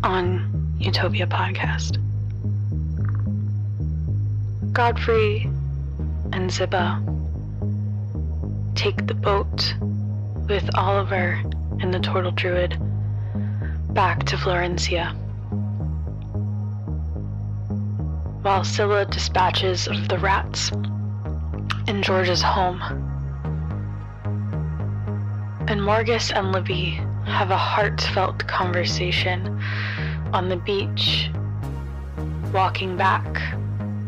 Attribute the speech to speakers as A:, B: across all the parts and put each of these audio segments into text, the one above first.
A: on Utopia Podcast. Godfrey and Ziba take the boat with Oliver and the Turtle Druid back to Florencia, while Scylla dispatches of the rats in George's home. And Morgus and Livy have a heartfelt conversation on the beach, walking back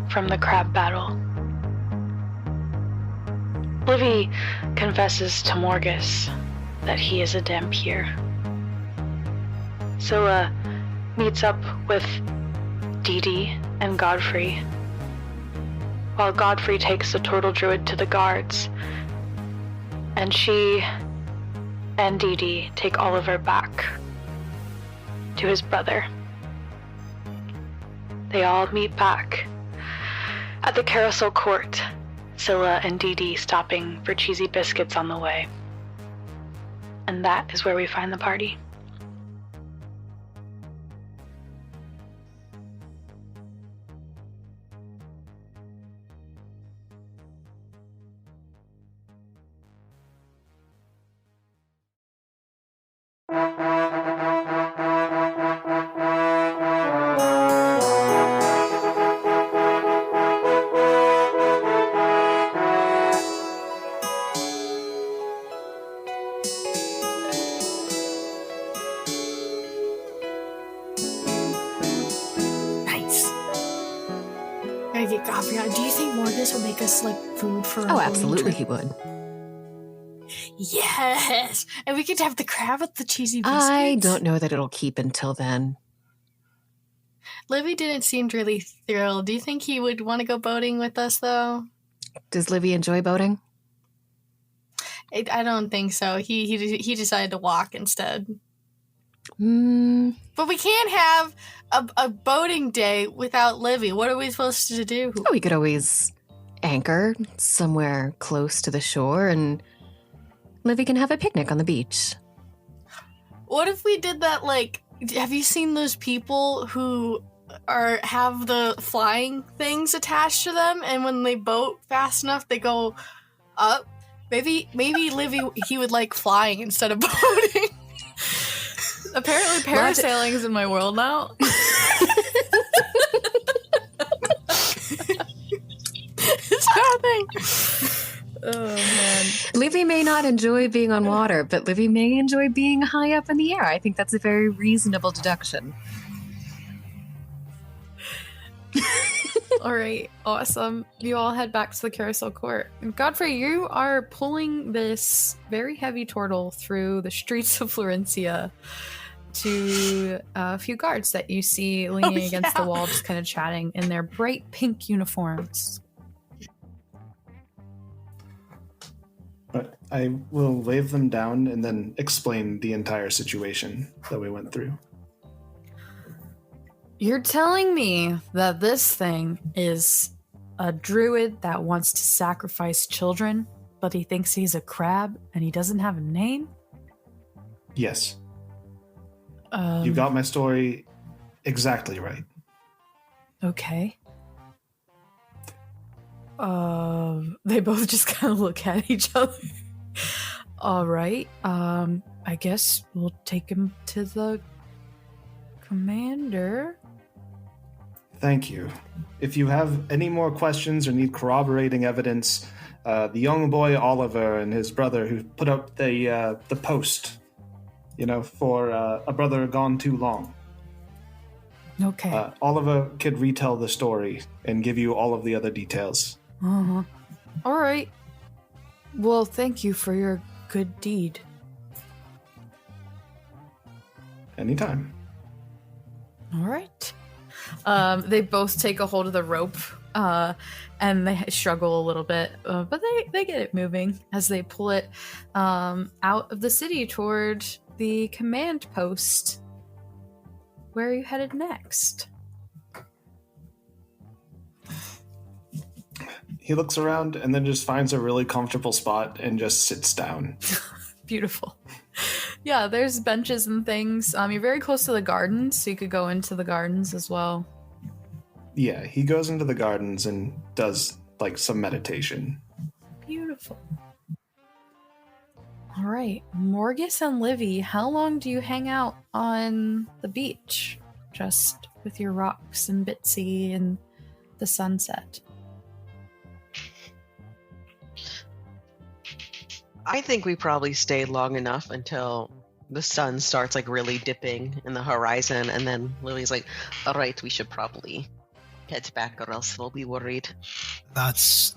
A: from the crab battle. Livy confesses to Morgus that he is a Dampier. Scylla meets up with Dee Dee and Godfrey, while Godfrey takes the Turtle Druid to the guards, and she and Dee Dee take Oliver back to his brother. They all meet back at the Carousel Court, Scylla and Dee Dee stopping for cheesy biscuits on the way. And that is where we find the party.
B: Do you think Morgus would make us like food for?
C: Oh, absolutely, he would.
B: Yes, and we could have the crab with the cheesy biscuits.
C: I don't know that it'll keep until then.
B: Livy didn't seem really thrilled. Do you think he would want to go boating with us, though?
C: Does Livy enjoy boating?
B: I don't think so. He decided to walk instead. But we can't have a boating day without Livy. What are we supposed to do?
C: Oh, we could always anchor somewhere close to the shore and Livy can have a picnic on the beach.
B: What if we did that, like, have you seen those people who have the flying things attached to them, and when they boat fast enough, they go up? Maybe Livy, he would like flying instead of boating.
D: Apparently parasailing is in my world now.
B: It's happening.
D: Oh, man.
C: Livy may not enjoy being on water, but Livy may enjoy being high up in the air. I think that's a very reasonable deduction.
D: All right, awesome. You all head back to the Carousel Court. And Godfrey, you are pulling this very heavy turtle through the streets of Florencia to a few guards that you see leaning against the wall, just kind of chatting in their bright pink uniforms.
E: But I will wave them down and then explain the entire situation that we went through.
D: You're telling me that this thing is a druid that wants to sacrifice children, but he thinks he's a crab and he doesn't have a name?
E: Yes. You got my story exactly right.
D: Okay. They both just kind of look at each other. All right. I guess we'll take him to the commander.
E: Thank you. If you have any more questions or need corroborating evidence, the young boy Oliver and his brother who put up the post, for a brother gone too long.
D: Okay.
E: Oliver could retell the story and give you all of the other details.
D: Uh-huh. All right. Well, thank you for your good deed.
E: Anytime.
D: All right. They both take a hold of the rope, and they struggle a little bit, but they get it moving as they pull it out of the city toward the command post. Where are you headed next?
E: He looks around and then just finds a really comfortable spot and just sits down.
D: Beautiful. Yeah, there's benches and things. You're very close to the gardens, so you could go into the gardens as well.
E: Yeah, he goes into the gardens and does like some meditation.
D: Beautiful. All right, Morgus and Livy, how long do you hang out on the beach? Just with your rocks and Bitsy and the sunset.
F: I think we probably stay long enough until the sun starts like really dipping in the horizon, and then Lily's like, all right, we should probably head back or else they'll be worried.
G: That's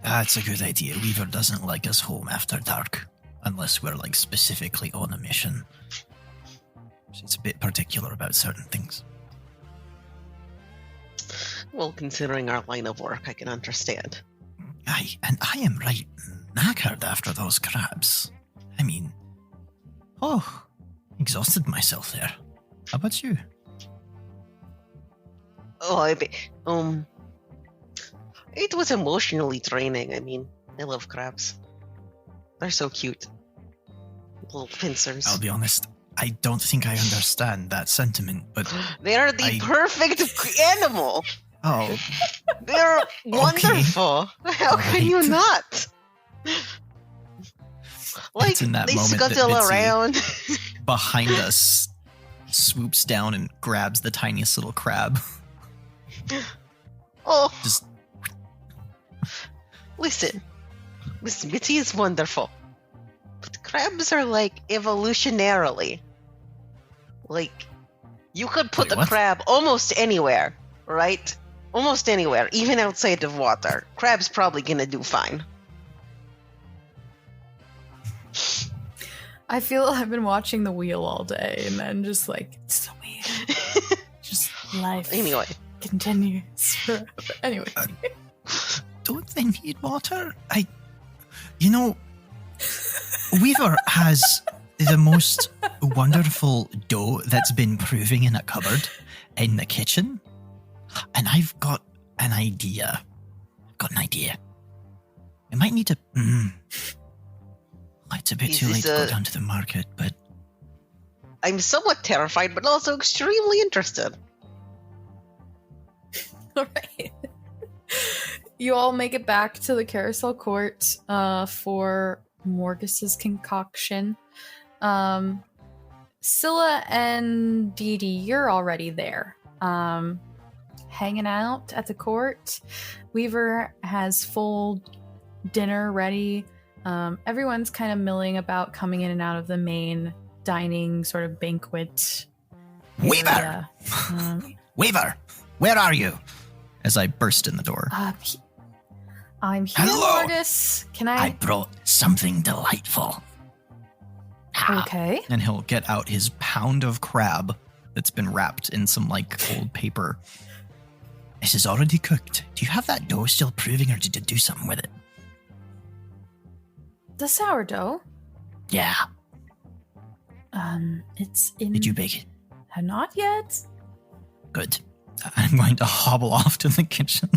G: a good idea. Weaver doesn't like us home after dark, unless we're like specifically on a mission. She's a bit particular about certain things.
F: Well, considering our line of work, I can understand.
G: I am right knackered after those crabs. I mean, exhausted myself there. How about you?
F: Oh, it was emotionally draining. I mean, I love crabs. They're so cute. Little pincers.
G: I'll be honest, I don't think I understand that sentiment, but
F: They're the perfect animal.
G: oh,
F: They're wonderful. How can you
G: Right.
F: not? Like,
G: It's in that
F: they
G: moment that
F: scuttle
G: Bitsy-
F: around.
G: behind us, swoops down and grabs the tiniest little crab.
F: Oh,
G: Just
F: listen, Bitsy is wonderful. But crabs are like evolutionarily. Like, you could put
G: Wait,
F: a
G: what?
F: crab almost anywhere, right? Almost anywhere, even outside of water. Crab's probably gonna do fine.
D: I feel I've been watching The Wheel all day, and then just like, it's so weird. Just life
F: Anyway,
D: continues forever. Anyway.
G: don't they need water? Weaver has the most wonderful dough that's been proving in a cupboard in the kitchen, and I've got an idea. We might need to. It's a bit
F: Is
G: too late
F: this
G: to go
F: a-
G: down to the market, but
F: I'm somewhat terrified, but also extremely interested.
D: All right. You all make it back to the carousel court for Morgus's concoction. Scylla and Dee Dee, you're already there. Hanging out at the court. Weaver has full dinner ready. Everyone's kind of milling about, coming in and out of the main dining sort of banquet
G: Weaver!
D: area.
G: Weaver, where are you? As I burst in the door.
D: I'm here,
G: Hello.
D: Morgus. Can
G: I
D: I?
G: brought something delightful.
D: Okay.
G: And he'll get out his pound of crab that's been wrapped in some like old paper. This is already cooked. Do you have that dough still proving, or did you do something with it?
D: The sourdough.
G: Yeah.
D: It's in.
G: Did you bake it?
D: Not yet.
G: Good. I'm going to hobble off to the kitchen.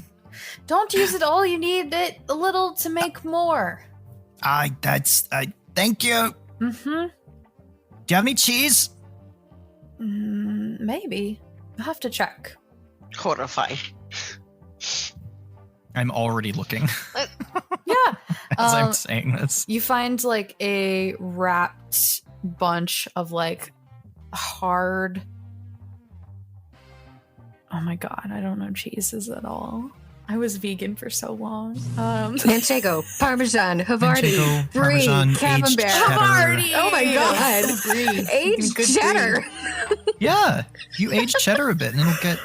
D: Don't use it all. You need it a little to make more.
G: Thank you.
D: Mm-hmm.
G: Do you have any cheese?
D: Maybe. I'll have to check.
F: Horrifying.
G: I'm already looking
D: Yeah.
G: as I'm saying this.
D: You find like a wrapped bunch of like hard. Oh my god, I don't know cheeses at all. I was vegan for so long.
C: Manchego, Parmesan, Havarti,
G: Manchego,
C: Brie,
G: Parmesan, aged
C: Camembert.
G: cheddar.
D: Havarti!
C: Oh my god.
D: Brie.
C: Aged
D: Good
C: cheddar.
G: Yeah, you age cheddar a bit and it'll get,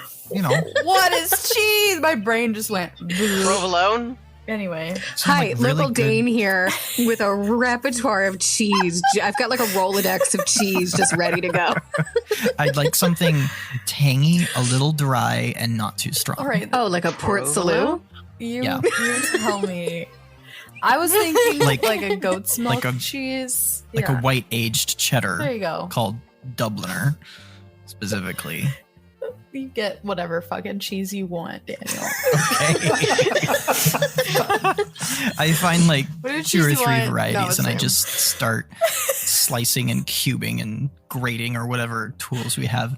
D: What is cheese? My brain just went.
F: Provolone?
D: Anyway.
G: some,
C: Hi,
G: like, really
C: little
G: good-
C: Dane here with a repertoire of cheese. I've got like a Rolodex of cheese just ready to go.
G: I'd like something tangy, a little dry, and not too strong.
D: All right.
C: Oh, like a Port Salut?
D: You
G: Yeah.
D: tell me. I was thinking
G: Like-
D: like a goat's milk
G: like a-
D: cheese.
G: Like
D: Yeah.
G: a white aged cheddar
D: There you go.
G: called Dubliner, specifically.
D: You get whatever fucking cheese you want, Daniel.
G: I find like
B: What did
G: two or
B: you
G: three
B: want?
G: varieties
B: No,
G: and I
B: same.
G: just start slicing and cubing and grating or whatever tools we have.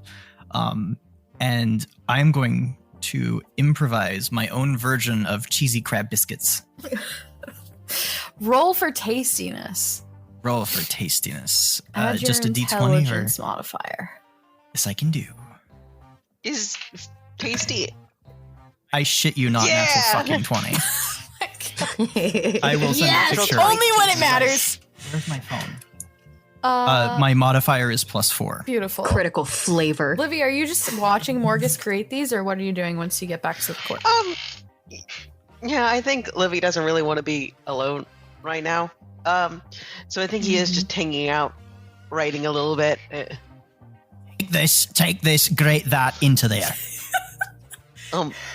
G: And I'm going to improvise my own version of cheesy crab biscuits.
D: Roll for tastiness.
G: Roll for tastiness.
D: Add your
G: just a d20 or
D: intelligence modifier.
G: yes, I can do.
F: Is tasty.
G: I shit you not,
F: Yeah!
G: natural fucking 20. I will send
B: Yes,
G: a picture.
B: only when it matters.
G: Where's my phone? My modifier is +4.
D: Beautiful.
C: Critical flavor.
D: Livy, are you just watching Morgus create these, or what are you doing once you get back to the court?
F: Yeah, I think Livy doesn't really want to be alone right now. So I think he is just hanging out, writing a little bit.
G: Take this, grate that into there.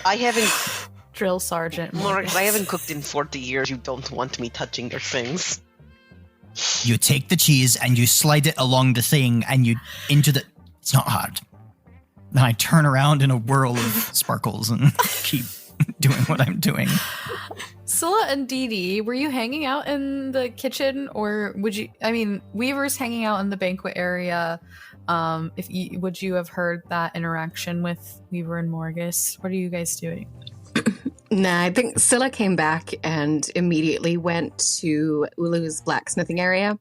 F: I haven't,
D: Drill Sergeant.
F: Morgus, I haven't cooked in 40 years. You don't want me touching your things.
G: You take the cheese and you slide it along the thing and you into the... It's not hard. Then I turn around in a whirl of sparkles and keep doing what I'm doing.
D: Scylla and Dee Dee, were you hanging out in the kitchen, or would you... I mean, Weaver's hanging out in the banquet area. Would you have heard that interaction with Weaver and Morgus? What are you guys doing?
C: Nah, I think Scylla came back and immediately went to Ulu's blacksmithing area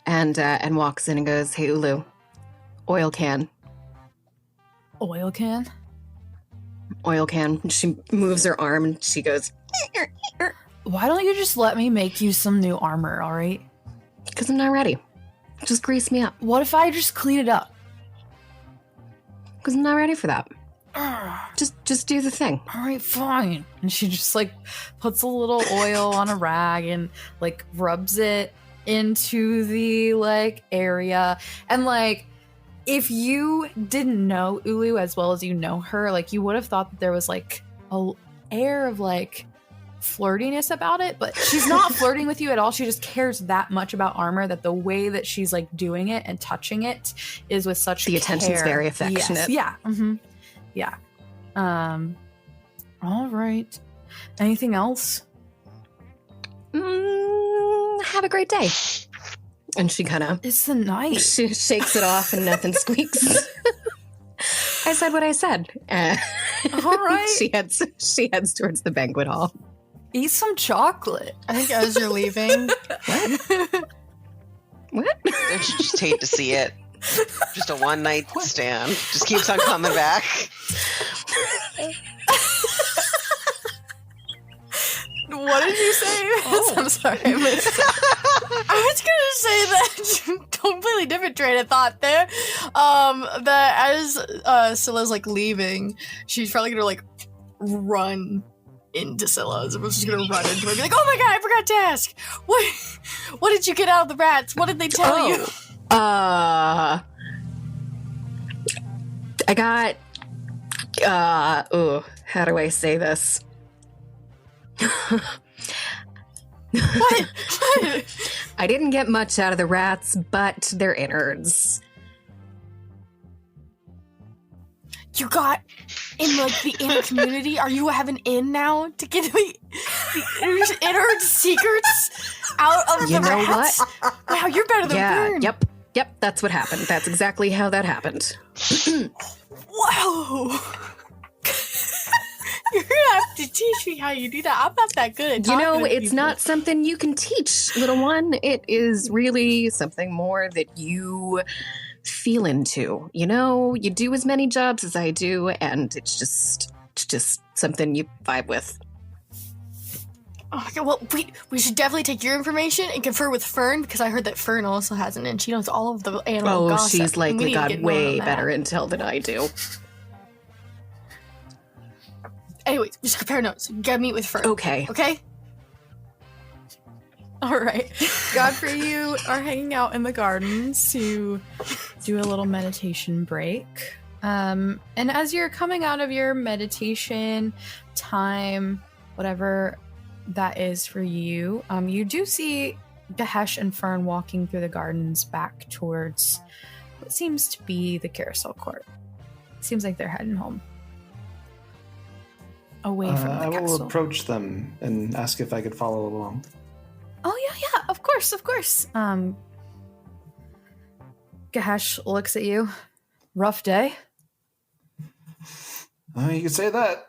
C: and walks in and goes, "Hey, Ulu, oil can."
D: Oil can?
C: Oil can. She moves her arm and she goes,
D: Why don't you just let me make you some new armor, all right?
C: "Because I'm not ready. Just grease me up.
D: What if I just clean it up?
C: Because I'm not ready for that. Just do the thing."
D: All right, fine. And she just like puts a little oil on a rag and like rubs it into the like area. And like, if you didn't know Ulu as well as you know her, like you would have thought that there was like a air of like flirtiness about it, but she's not flirting with you at all. She just cares that much about armor that the way that she's like doing it and touching it is with such
C: The attention's
D: care.
C: very affectionate.
D: Yes. Yeah. Mm-hmm. Yeah. All right. Anything else?
C: Have a great day. And she kind of
D: It's the night.
C: she shakes it off and nothing squeaks. I said what I said.
D: All right.
C: She heads towards the banquet hall.
D: Eat some chocolate.
B: I think as you're leaving,
C: What?
F: Don't you just hate to see it? Just a one night stand. Just keeps on coming back.
B: what did you say? I'm sorry, I missed it. I was gonna say that completely different train of thought there. That as Scylla's like leaving, she's probably gonna like run into Scylla. So she's gonna run into her and be like, "Oh my god, I forgot to ask. What did you get out of the rats? What did they tell you?"
C: I got how do I say this?
B: What?
C: I didn't get much out of the rats, but their innards.
B: You got in like the inn community? Are you have an inn now to get the inner secrets out of
C: You
B: the
C: know
B: rats? Wow, you're better than
C: Yeah,
B: Vern.
C: yep, that's what happened. That's exactly how that happened.
B: Whoa. You're gonna have to teach me how you do that. I'm not that good at
C: You
B: talking
C: know,
B: to
C: it's
B: people.
C: not something you can teach, little one. It is really something more that you feel into. You know, you do as many jobs as I do, and it's just something you vibe with.
B: Okay, well, we should definitely take your information and confer with Fern, because I heard that Fern also has an inn. She knows all of the animal
C: Oh,
B: gossip.
C: she's
B: and we
C: likely
B: need to
C: got
B: get going
C: way
B: on that.
C: better intel than I do.
B: Anyways, we should compare notes. You gotta meet with Fern.
C: Okay.
B: Okay?
D: All right. Godfrey, you are hanging out in the gardens to do a little meditation break. And as you're coming out of your meditation time, whatever that is for you, you do see Dahesh and Fern walking through the gardens back towards what seems to be the carousel court. Seems like they're heading home. Away from the
E: I will
D: castle.
E: approach them and ask if I could follow along.
D: Oh, yeah, of course. Gahesh looks at you. Rough day?
E: You could say that.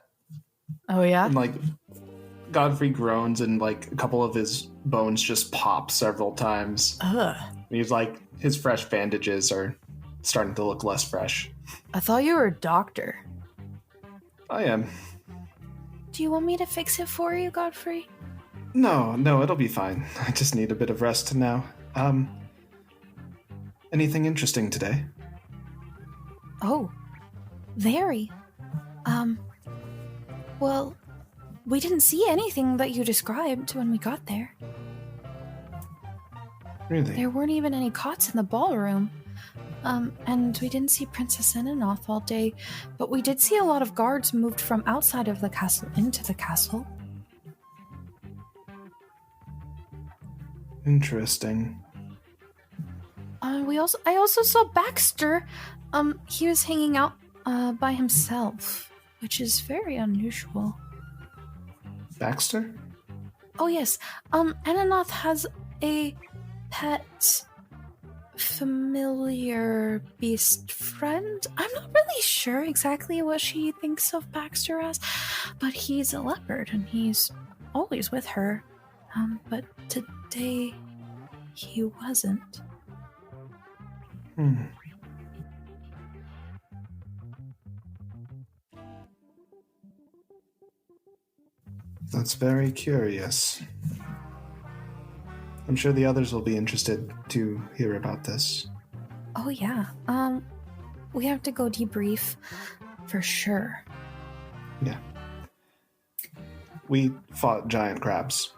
D: Oh, yeah?
E: And, like, Godfrey groans and, like, a couple of his bones just pop several times.
D: Ugh.
E: He's like, his fresh bandages are starting to look less fresh.
D: I thought you were a doctor.
E: I am.
B: Do you want me to fix it for you, Godfrey?
E: No, it'll be fine. I just need a bit of rest now. Anything interesting today?
B: Oh, very. Well, we didn't see anything that you described when we got there.
E: Really?
B: There weren't even any cots in the ballroom. And we didn't see Princess Enanoth all day, but we did see a lot of guards moved from outside of the castle into the castle.
E: Interesting.
B: I also saw Baxter. He was hanging out by himself, which is very unusual.
E: Baxter?
B: Oh yes. Enanoth has a pet familiar beast friend. I'm not really sure exactly what she thinks of Baxter as, but he's a leopard and he's always with her. But today he wasn't.
E: That's very curious. I'm sure the others will be interested to hear about this.
B: Oh yeah. We have to go debrief for sure.
E: Yeah. We fought giant crabs.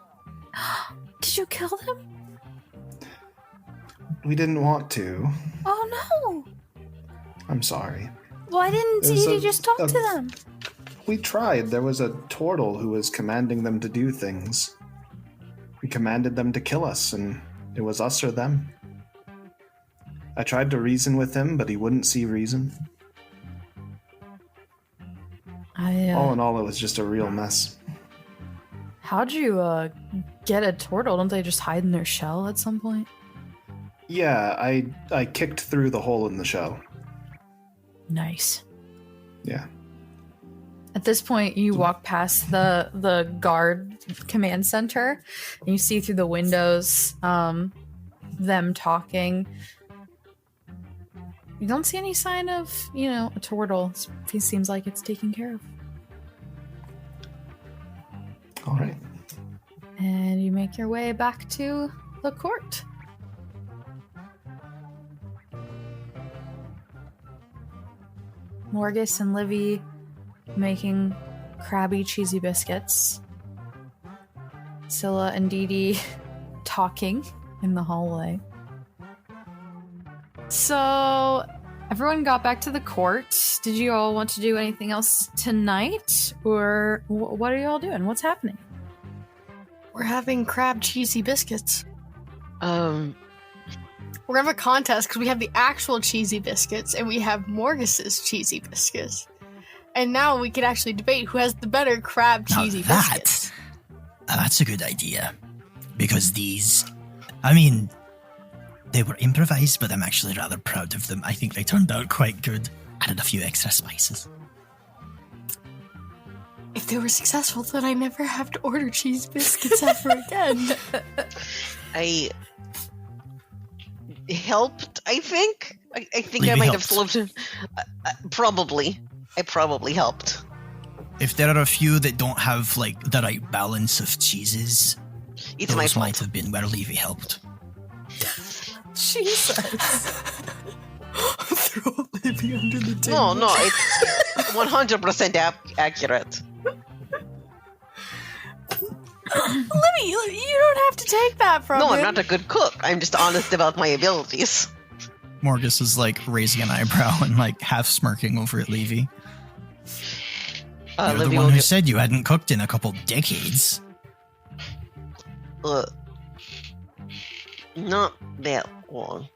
B: Did you kill them?
E: We didn't want to.
B: Oh no!
E: I'm sorry.
B: Why didn't you just talk to them?
E: We tried. There was a turtle who was commanding them to do things. We commanded them to kill us, and it was us or them. I tried to reason with him, but he wouldn't see reason. All in all, it was just a real mess.
D: How'd you get a turtle? Don't they just hide in their shell at some point?
E: Yeah, I kicked through the hole in the shell.
D: Nice.
E: Yeah.
D: At this point, you walk past the guard command center, and you see through the windows them talking. You don't see any sign of, a turtle. It seems like it's taken care of.
E: All right.
D: And you make your way back to the court. Morgus and Livy making crabby cheesy biscuits. Scylla and Dee Dee talking in the hallway. So, everyone got back to the court. Did you all want to do anything else tonight? Or what are you all doing? What's happening?
B: We're having crab cheesy biscuits.
H: We're gonna have a contest because we have the actual cheesy biscuits and we have Morgus's cheesy biscuits. And now we can actually debate who has the better crab cheesy biscuits.
G: That's a good idea. Because these, they were improvised, but I'm actually rather proud of them. I think they turned out quite good. Added a few extra spices.
H: If they were successful, then I never have to order cheese biscuits ever again.
F: I helped, I think. I think
G: Levy
F: I might
G: helped.
F: have slowed him. Probably. I probably helped.
G: If there are a few that don't have, the right balance of cheeses,
F: It's my
G: those
F: fault.
G: might have been where Levy helped.
D: Jesus.
H: Throw Libby under the table.
F: No, it's 100% accurate.
H: Libby, you don't have to take that from
F: No,
H: him.
F: I'm not a good cook. I'm just honest about my abilities.
G: Morgus is, raising an eyebrow and, half smirking over at Levy. You're the
F: Livy
G: one
F: will
G: who
F: get-
G: said you hadn't cooked in a couple decades.
F: Not that long.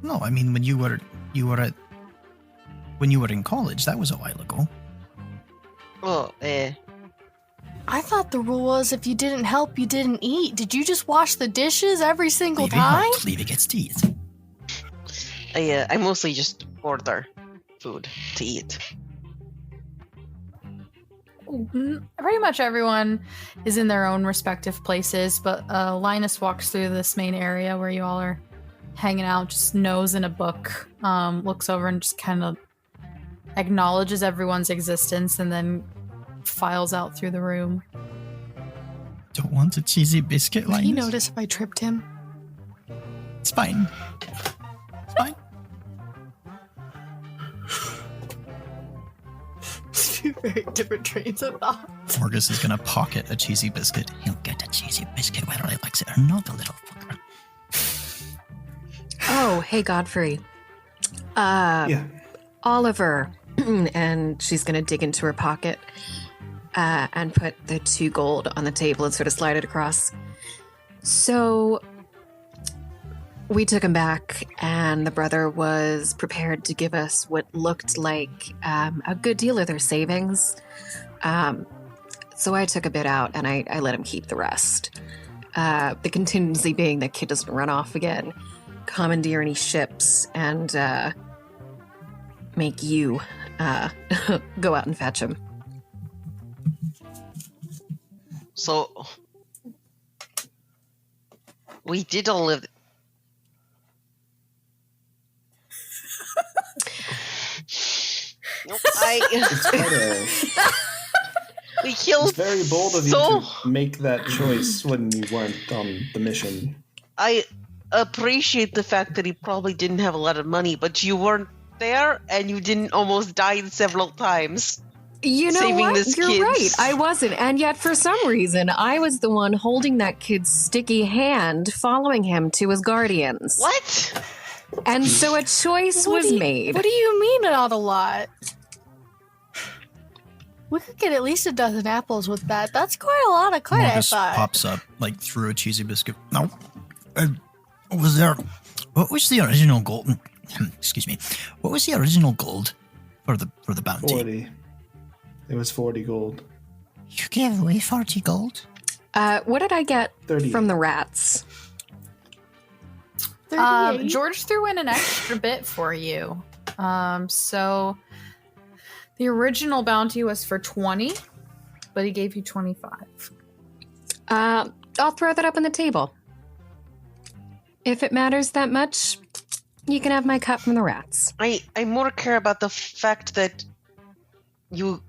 G: No, when you were in college, that was a while ago.
H: I thought the rule was if you didn't help, you didn't eat. Did you just wash the dishes every single
G: Levy,
H: time?
G: Levy gets to eat.
F: I mostly just order food to eat.
D: Pretty much everyone is in their own respective places, but Linus walks through this main area where you all are hanging out, just nose in a book, looks over and just kind of acknowledges everyone's existence and then files out through the room.
G: Don't want a cheesy biscuit,
H: Did
G: Linus?
H: he notice if I tripped him?
G: It's fine. It's fine.
H: Two very different trains of thought.
G: Morgus is gonna pocket a cheesy biscuit. He'll get a cheesy biscuit whether he likes it or not, the little fucker.
C: Oh, hey, Godfrey.
E: Yeah.
C: Oliver. And she's going to dig into her pocket and put the 2 gold on the table and sort of slide it across. So we took him back, and the brother was prepared to give us what looked like a good deal of their savings. So I took a bit out, and I let him keep the rest. The contingency being that kid doesn't run off again, commandeer any ships, and make you go out and fetch him.
F: So we did all of we killed.
E: It's very bold of you to make that choice when you weren't on the mission.
F: I appreciate the fact that he probably didn't have a lot of money, but you weren't there and you didn't almost die several times.
C: You know
F: saving
C: what?
F: this
C: You're
F: kid.
C: right. I wasn't. And yet, for some reason, I was the one holding that kid's sticky hand, following him to his guardians.
F: What?
C: And so a choice was made.
H: What do you mean not a lot? We could get at least a dozen apples with that. That's quite a lot of coin, I
G: Morgus
H: thought.
G: pops up, like, through a cheesy biscuit. No. What was the original gold? Excuse me. What was the original gold for the bounty?
E: 40. It was 40 gold.
G: You gave away 40 gold?
C: What did I get
E: 38.
C: from the rats?
H: 38.
D: George threw in an extra bit for you. So the original bounty was for 20, but he gave you 25.
C: I'll throw that up on the table. If it matters that much, you can have my cut from the rats.
F: I more care about the fact that you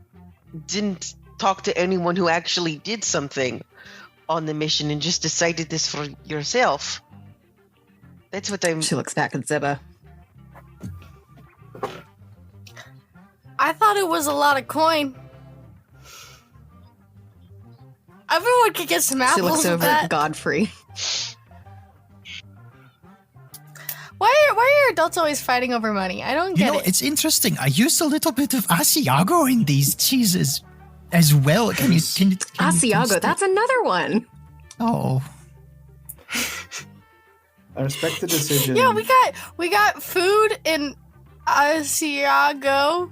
F: didn't talk to anyone who actually did something on the mission and just decided this for yourself. That's what I'm...
C: She looks back at Ziba.
H: I thought it was a lot of coin. Everyone could get some apples
C: She looks
H: with
C: over
H: that.
C: at Godfrey.
H: Why are your adults always fighting over money? I don't
G: You
H: get
G: know,
H: it.
G: it's interesting. I used a little bit of Asiago in these cheeses as well. Can you taste
C: Asiago,
G: it?
C: that's another one.
G: Oh.
E: I respect the decision.
H: Yeah, we got food in Asiago,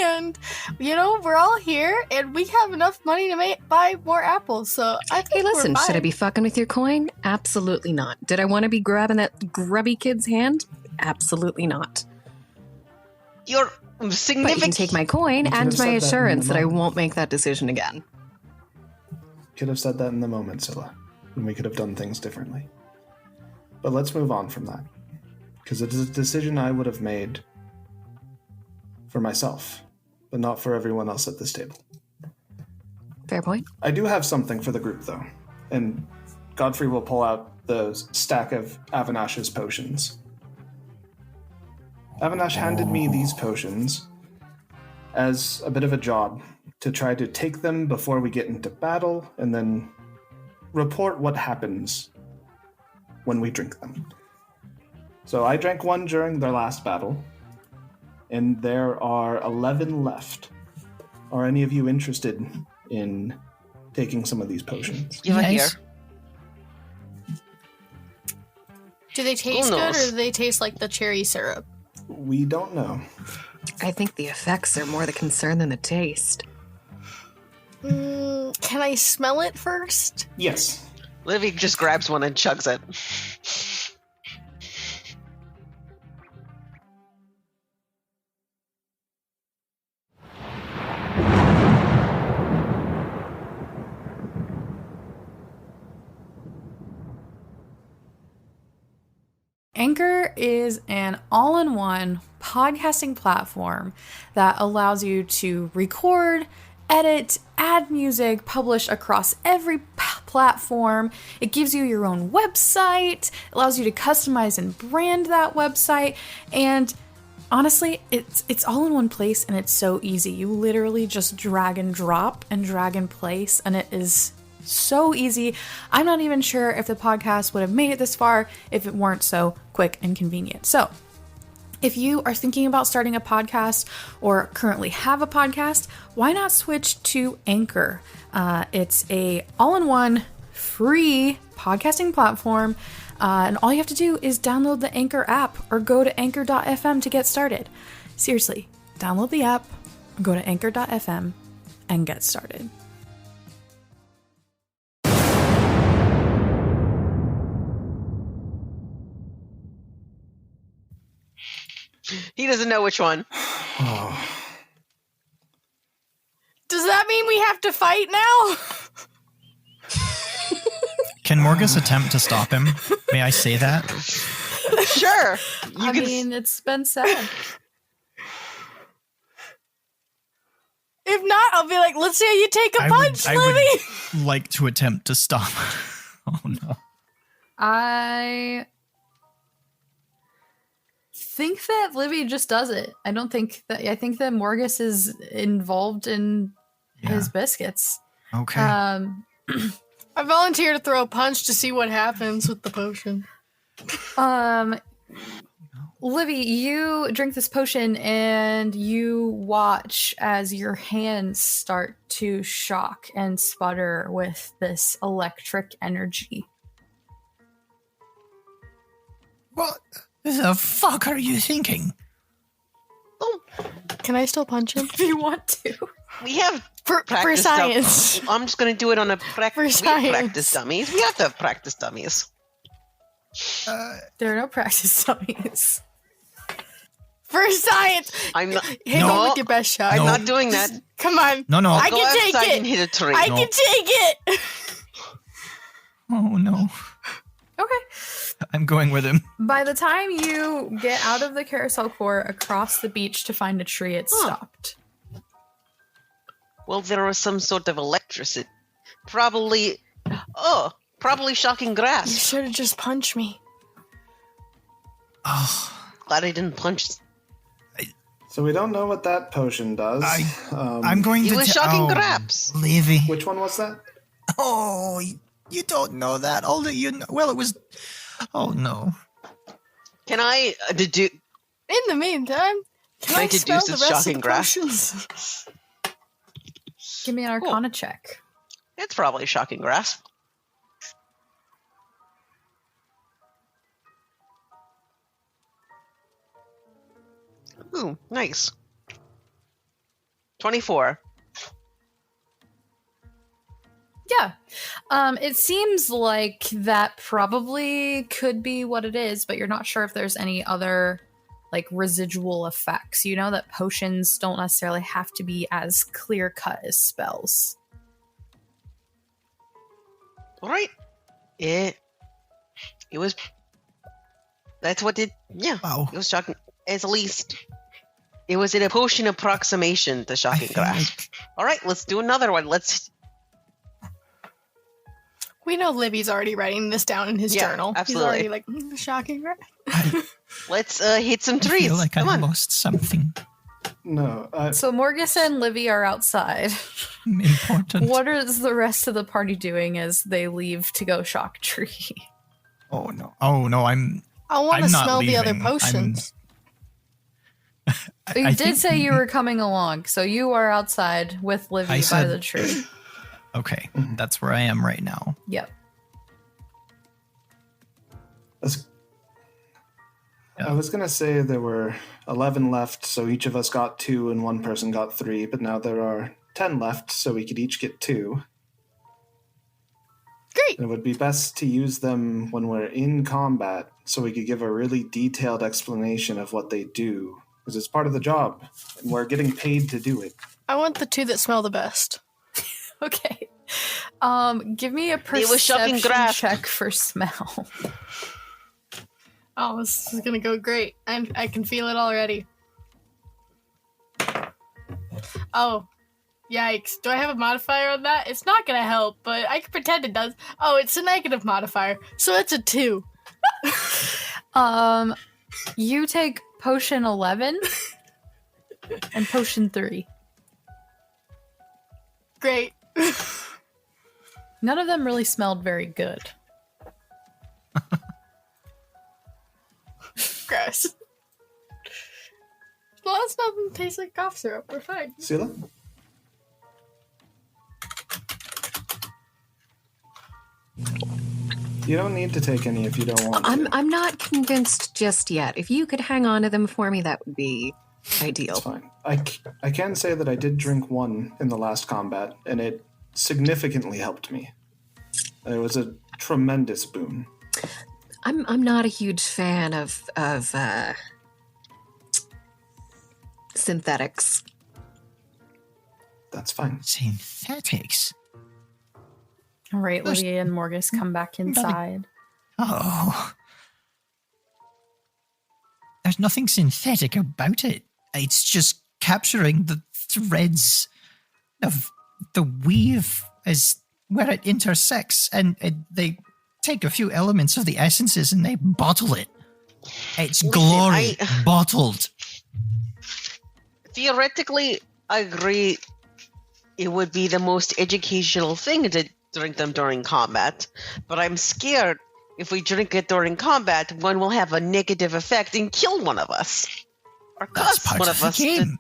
H: and we're all here, and we have enough money to buy more apples. So I think
C: Hey, listen,
H: we're
C: should I
H: fine.
C: be fucking with your coin? Absolutely not. Did I want to be grabbing that grubby kid's hand? Absolutely not.
F: You're
C: But you
F: significant.
C: can take my coin
E: You could
C: and
E: have
C: my
E: said that in the
C: assurance that I
E: moment.
C: won't make that decision again.
E: Could have said that in the moment, Scylla, and we could have done things differently. But let's move on from that, because it is a decision I would have made for myself, but not for everyone else at this table.
C: Fair point.
E: I do have something for the group, though, and Godfrey will pull out the stack of Avanash's potions. Avanash handed me these potions as a bit of a job to try to take them before we get into battle and then report what happens when we drink them. So I drank one during their last battle, and there are 11 left. Are any of you interested in taking some of these potions?
F: Give it here.
G: Yes.
H: Do they taste
F: Who
H: good,
F: knows?
H: or do they taste like the cherry syrup?
E: We don't know.
C: I think the effects are more the concern than the taste.
H: Can I smell it first?
E: Yes.
F: Livy just grabs one and chugs it.
D: Anchor is an all-in-one podcasting platform that allows you to record, edit, add music, publish across every platform. It gives you your own website, allows you to customize and brand that website, and honestly, it's all in one place and it's so easy. You literally just drag and drop and drag and place, and it is so easy. I'm not even sure if the podcast would have made it this far if it weren't so quick and convenient. So if you are thinking about starting a podcast or currently have a podcast, why not switch to Anchor? It's a all-in-one free podcasting platform, and all you have to do is download the Anchor app or go to anchor.fm to get started. Seriously, download the app, go to anchor.fm, and get started.
F: He doesn't know which one.
H: Does that mean we have to fight now?
G: Can Morgus attempt to stop him? May I say that?
F: Sure.
D: I mean, it's been said.
H: If not, I'll be like, let's see how you take a punch, Livy.
G: I would like to attempt to stop. Oh no.
D: I think that Livy just does it. I think that Morgus is involved in his biscuits.
G: Okay.
H: I volunteer to throw a punch to see what happens with the potion.
D: Livy, you drink this potion and you watch as your hands start to shock and sputter with this electric energy.
G: What the fuck are you thinking?
F: Oh,
H: Can I still punch him?
D: If you want to.
F: we have
H: For
F: practice
H: science.
F: I'm just going to do it on a practice
H: science.
F: dummies. We have to have practice dummies.
D: There are no practice dummies.
H: For science!
F: I'm not.
H: Hit
F: no,
H: him with your best shot.
F: I'm
G: No.
F: not doing that.
H: Come on.
G: No.
H: I
F: Go
H: can
F: outside
H: take
F: and
H: it.
F: hit a tree.
H: I can take it.
G: Oh no.
D: Okay.
G: I'm going with him.
D: By the time you get out of the carousel court across the beach to find a tree, it's stopped.
F: Well, there was some sort of electricity. Probably shocking
H: You
F: grass.
H: should have just punched me.
G: Oh,
F: Glad I didn't punch.
E: So we don't know what that potion does.
G: I'm going
F: He
G: to.
F: was shocking grass.
G: Levy.
E: Which one was that?
G: Oh, you don't know that. All that you know. Well, it was. Oh no.
F: Can I deduce?
H: In the meantime, can
F: I
H: I
F: deduce
H: smell the
F: it's
H: rest of
F: shocking
H: the
F: grass?
H: potions?
D: Give me an Arcana check.
F: It's probably shocking grass. Ooh, nice. 24.
D: Yeah. It seems like that probably could be what it is, but you're not sure if there's any other like residual effects. You know that potions don't necessarily have to be as clear cut as spells.
F: All right. It was. That's what it. Yeah.
G: Wow.
F: It was shocking. At least. It was a potion approximation to shocking grass. All right, let's do another one. Let's.
H: We know Libby's already writing this down in his
F: Yeah,
H: journal.
F: absolutely.
H: He's already like, shocking grass.
F: Let's hit some
G: I
F: trees.
G: feel like
F: Come
G: I
F: on.
G: lost something
E: No.
D: So Morgus and Livy are outside.
G: important.
D: What is the rest of the party doing as they leave to go shock a tree?
G: Oh no. Oh no. I'm
H: I want to
G: I'm not
H: smell the other
G: leaving.
H: potions.
D: You
G: I
D: did
G: think-
D: say you were coming along, so you are outside with Livy
G: I
D: by
G: said-
D: the tree.
G: Okay, that's where I am right now.
D: Yep.
E: I was going to say there were 11 left, so each of us got 2 and one person got 3, but now there are 10 left, so we could each get 2.
H: Great.
E: It would be best to use them when we're in combat so we could give a really detailed explanation of what they do, because it's part of the job, and we're getting paid to do it.
H: I want the two that smell the best.
D: Okay. Give me a
F: They were shoving
D: perception
F: grass.
D: check for smell.
H: Oh, this is gonna go great. I can feel it already. Oh, yikes. Do I have a modifier on that? It's not gonna help, but I can pretend it does. Oh, it's a negative modifier, so it's a 2.
D: You take potion 11 and potion 3.
H: Great.
D: None of them really smelled very good.
H: Gross. Well, it's nothing tastes like cough syrup. We're fine.
E: Sela? You don't need to take any if you don't want to.
C: I'm not convinced just yet. If you could hang on to them for me, that would be ideal.
E: It's fine. I can say that I did drink one in the last combat, and it significantly helped me. It was a tremendous boon.
C: I'm not a huge fan of synthetics.
E: That's fine.
G: Synthetics?
D: All right,
G: There's-
D: Lydia and Morgus come back inside.
G: Oh. There's nothing synthetic about it. It's just capturing the threads of the weave as where it intersects, and they take a few elements of the essences and they bottle it. It's
F: Listen,
G: glory bottled.
F: Theoretically, I agree it would be the most educational thing to drink them during combat, but I'm scared if we drink it during combat, one will have a negative effect and kill one of us. Or
G: That's
F: cause
G: part
F: one
G: of
F: of
G: the
F: us to...
G: game.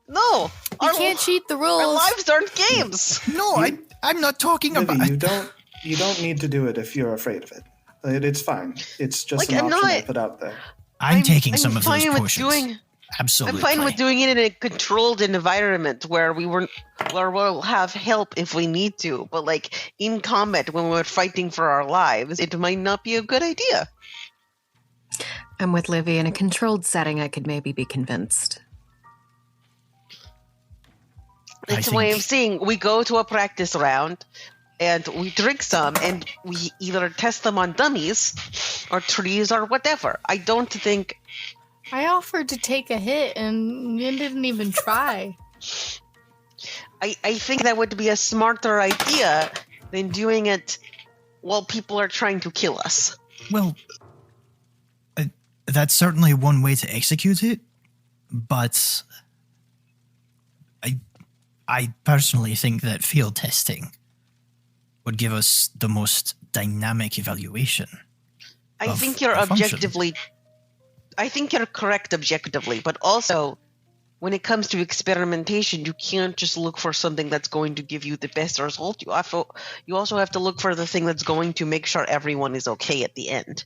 F: No!
H: You can't cheat the rules.
F: Our lives aren't games!
G: No, I'm not talking
E: Livy,
G: about...
E: you don't need to do it if you're afraid of it. It's fine. It's just
F: Like,
E: an
F: I'm
E: option I
F: not-
E: put out there.
G: I'm taking
F: I'm
G: some of those
F: fine with
G: potions. Absolutely.
F: I'm fine with doing it in a controlled environment where we'll have help if we need to, but like in combat when we're fighting for our lives, it might not be a good idea.
C: I'm with Livy. In a controlled setting, I could maybe be convinced.
F: It's a way of saying we go to a practice round and we drink some and we either test them on dummies or trees or whatever. I don't think...
H: I offered to take a hit and you didn't even try.
F: I think that would be a smarter idea than doing it while people are trying to kill us.
G: Well, that's certainly one way to execute it, but I personally think that field testing would give us the most dynamic evaluation.
F: I think you're objectively... I think you're correct objectively, but also when it comes to experimentation, you can't just look for something that's going to give you the best result. You also have to look for the thing that's going to make sure everyone is okay at the end.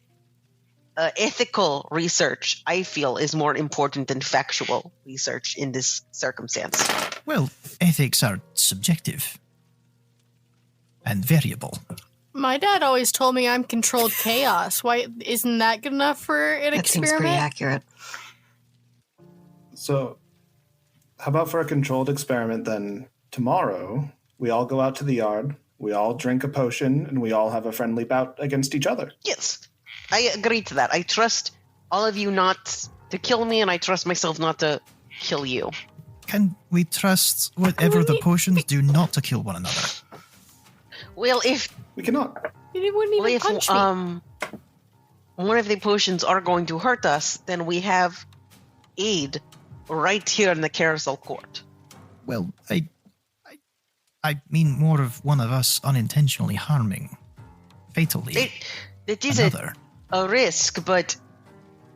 F: Ethical research, I feel, is more important than factual research in this circumstance.
G: Well, ethics are subjective and variable.
H: My dad always told me I'm controlled chaos. Why isn't that good enough for an
C: That
H: experiment?
C: seems pretty accurate.
E: So, how about for a controlled experiment then? Tomorrow, we all go out to the yard, we all drink a potion, and we all have a friendly bout against each other.
F: Yes, I agree to that. I trust all of you not to kill me, and I trust myself not to kill you.
G: Can we trust whatever the potions do not to kill one another?
F: Well, if
E: We cannot.
H: You wouldn't even punch me.
F: one of the potions are going to hurt us, then we have aid right here in the carousel court.
G: Well, I mean more of one of us unintentionally harming, fatally,
F: It is
G: another.
F: a risk, but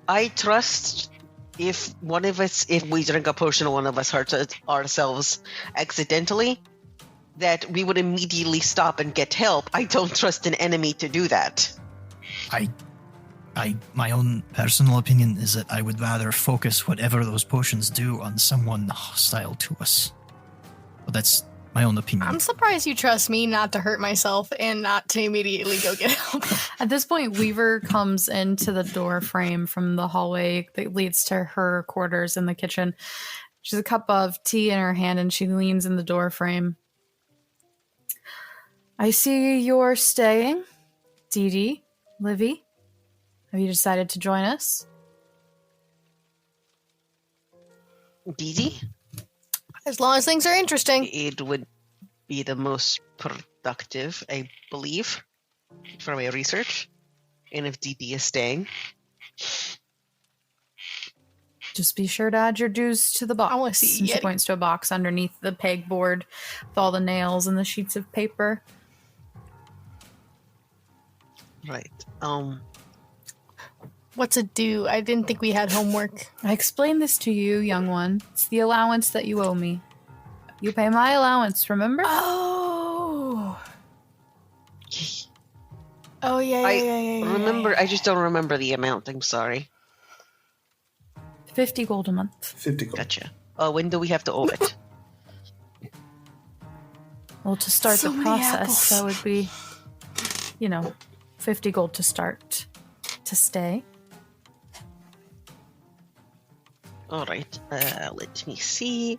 F: I trust if we drink a potion and one of us hurts ourselves accidentally, that we would immediately stop and get help. I don't trust an enemy to do that.
G: My own personal opinion is that I would rather focus whatever those potions do on someone hostile to us. But that's my own opinion.
H: I'm surprised you trust me not to hurt myself and not to immediately go get help.
D: At this point, Weaver comes into the door frame from the hallway that leads to her quarters in the kitchen. She has a cup of tea in her hand and she leans in the door frame. I see you're staying. Dee Dee, Livy, have you decided to join us?
F: Dee Dee?
H: As long as things are interesting.
F: It would be the most productive, I believe, for my research. And if Dee Dee is staying.
D: Just be sure to add your dues to the box.
H: I wanna see
D: And she
H: Yeti.
D: points to a box underneath the pegboard with all the nails and the sheets of paper.
F: Right.
H: What's a do? I didn't think we had homework.
D: I explained this to you, young one. It's the allowance that you owe me. You pay my allowance, remember?
H: Oh. Oh, yeah.
F: Remember, I just don't remember the amount. I'm sorry.
D: 50 gold a month.
E: 50 gold.
F: Gotcha. When do we have to owe it?
D: Well, to start
H: So
D: the
H: many
D: process,
H: apples.
D: that would be, 50 gold to start. To stay.
F: All right. Let me see.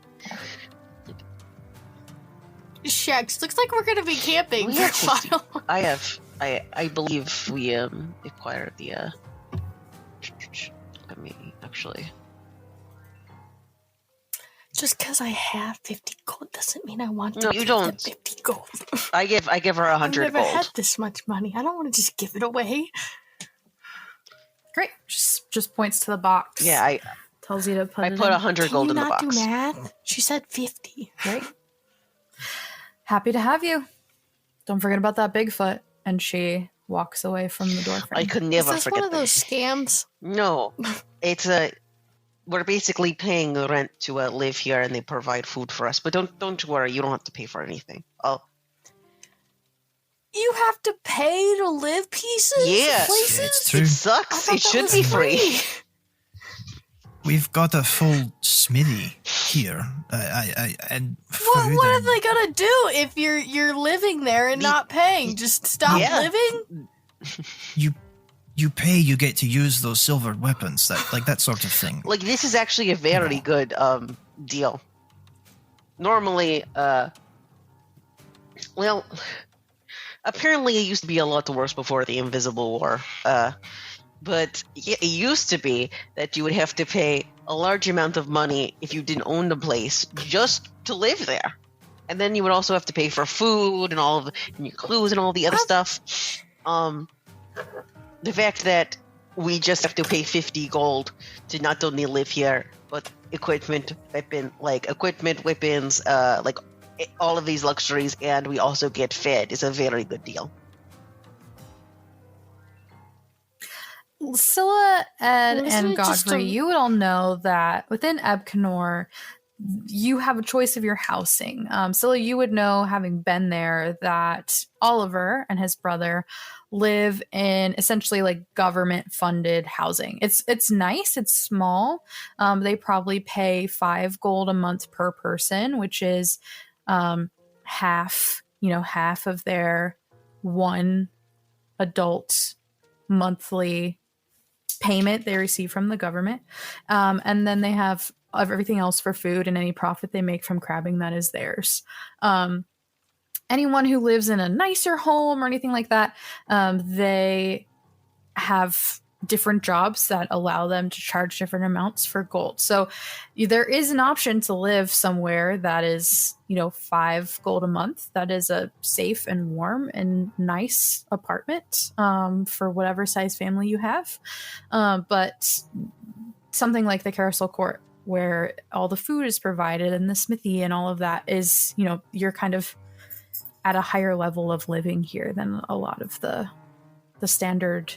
H: Shucks, looks like we're gonna be camping
F: Yeah.
H: for a while.
F: I believe we acquired the. Let me actually.
H: Just because I have 50 gold doesn't mean I want to
F: No, you
H: give them
F: don't.
H: 50 gold.
F: I give her 100
H: I've never
F: gold.
H: had this much money. I don't want to just give it away.
D: Great. Just points to the box.
F: Yeah, I
D: Tells you to put it
F: put
D: in.
F: 100
H: Can
F: gold
H: you
F: in the
H: not
F: box.
H: do math? She said 50.
D: Great. Happy to have you. Don't forget about that Bigfoot. And she walks away from the door frame.
F: I could
H: Is
F: never
H: this
F: forget
H: one of those
F: this.
H: scams?
F: No, we're basically paying the rent to live here, and they provide food for us. But don't worry, you don't have to pay for anything. Oh,
H: You have to pay to live pieces?
F: Yes.
H: Places?
G: Yeah, it's
F: it
G: true.
H: I
F: sucks.
H: thought
F: It
H: that
F: should
H: was
F: be free.
G: We've got a full smithy here, and
H: What
G: food
H: are
G: and-
H: they gonna do if you're living there and not paying? Just stop
F: Yeah.
H: living?
G: you pay, you get to use those silver weapons, that sort of thing.
F: Like, this is actually a very good deal. Normally, well, apparently it used to be a lot worse before the Invisible War. But it used to be that you would have to pay a large amount of money if you didn't own the place just to live there. And then you would also have to pay for food and and your clothes and all the other stuff. The fact that we just have to pay 50 gold to not only live here, but equipment, weapons, like all of these luxuries, and we also get fed is a very good deal.
D: Scylla, Ed,
H: Well, isn't
D: and
H: it just
D: Godfrey,
H: a-
D: you would all know that within Ebcanor, you have a choice of your housing. Scylla, you would know, having been there, that Oliver and his brother live in essentially like government-funded housing. It's nice. It's small. They probably pay 5 gold a month per person, which is half of their one adult monthly payment they receive from the government. And then they have everything else for food, and any profit they make from crabbing, that is theirs. Anyone who lives in a nicer home or anything like that, they have different jobs that allow them to charge different amounts for gold. So there is an option to live somewhere that is, 5 gold a month. That is a safe and warm and nice apartment for whatever size family you have. But something like the Carousel Court, where all the food is provided and the smithy and all of that is, you're kind of at a higher level of living here than a lot of the standard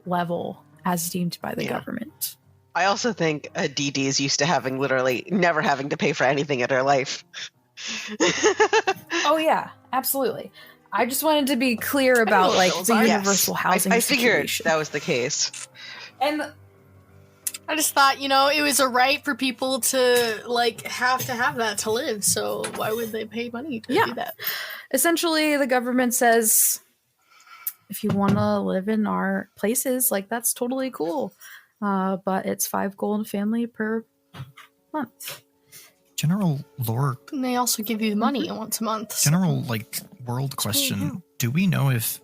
D: level as deemed by the government.
F: I also think Dee Dee is used to literally never having to pay for anything in her life.
D: Oh yeah, absolutely. I just wanted to be clear about like the universal housing
F: I figured
D: situation.
F: that was the case.
D: And
H: I just thought, it was a right for people to have that to live. So why would they pay money to do that?
D: Essentially, the government says, if you want to live in our places, that's totally cool. But it's 5 gold family per month.
G: General lore.
H: And they also give you the money once a month. So.
G: General, world question. Do we know if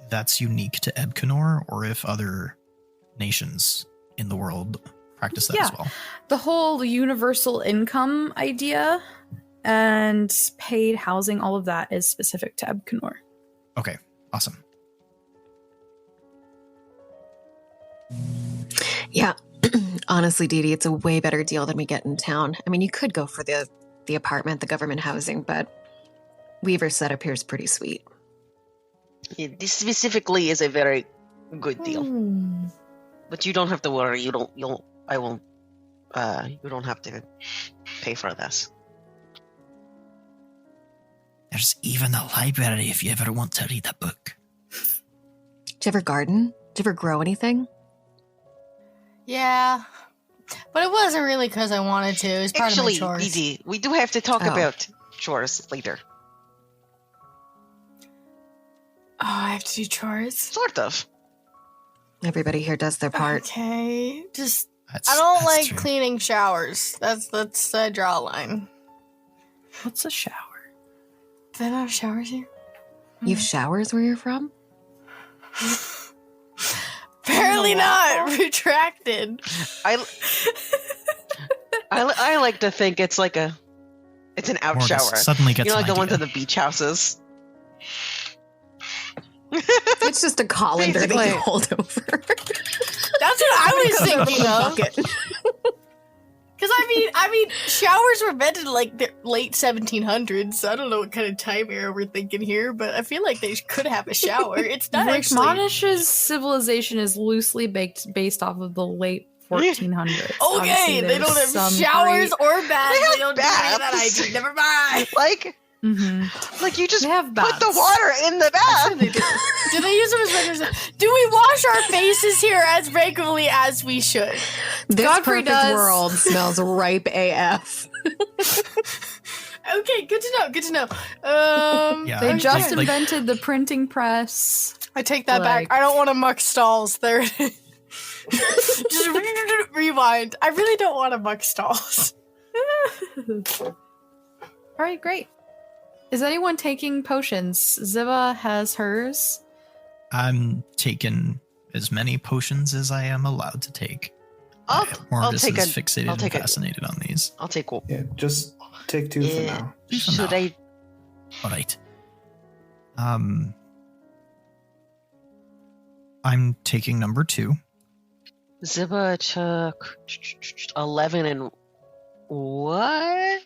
G: that's unique to Ebcanor or if other nations in the world practice that as well?
D: The whole universal income idea and paid housing, all of that is specific to Ebcanor.
G: Okay, awesome.
C: Yeah. Honestly, Dee Dee, it's a way better deal than we get in town. I mean, you could go for the apartment, the government housing, but Weaver's setup here is pretty sweet.
F: Yeah, this specifically is a very good deal. But you don't have to worry. You don't have to pay for this.
G: There's even a library if you ever want to read a book.
C: Do you ever garden? Do you ever grow anything?
H: Yeah. But it wasn't really because I wanted to. It was part of my chores.
F: Dee Dee, we do have to talk about chores later.
H: Oh, I have to do chores?
F: Sort of.
C: Everybody here does their part.
H: Okay. I don't like cleaning showers. That's I draw a line.
D: What's a shower?
H: Do they not have showers here?
C: You have showers where you're from?
H: Apparently not. Retracted.
F: I like to think it's it's an out
G: Morgus
F: shower.
G: suddenly gets
F: the
G: an
F: ones
G: idea.
F: in the beach houses.
C: It's just a colander that
F: Basically.
C: you hold over.
H: That's what I was thinking of. Because I mean, showers were invented in the late 1700s. So I don't know what kind of time era we're thinking here, but I feel like they could have a shower. It's not actually.
D: Monish's civilization is loosely based off of the late 1400s.
H: Okay,
D: Obviously,
H: they don't have
D: some
H: showers or baths.
F: They
H: They don't do
F: have
H: any of that
F: baths.
H: idea. Never mind.
F: You just
D: They have
F: put
D: baths.
F: the water in the bath.
H: Do they use them as regulars? Do we wash our faces here as regularly as we should?
C: This
D: Godfrey
C: perfect
D: does.
C: world smells ripe AF.
H: Okay, good to know.
G: Yeah,
D: They just
G: like-
D: invented the printing press.
H: I take that back. I don't want to muck stalls. There. Just rewind. I really don't want to muck stalls.
D: All right, great. Is anyone taking potions? Ziva has hers.
G: I'm taking as many potions as I am allowed to take.
F: I'll
G: Morgus
F: take
G: is
F: a-
G: fixated
F: I'll take
G: and
F: a-
G: fascinated on these.
F: I'll take one.
E: Yeah, just take 2 for now.
F: Should I?
G: All right. I'm taking number 2.
F: Ziba took 11 and what?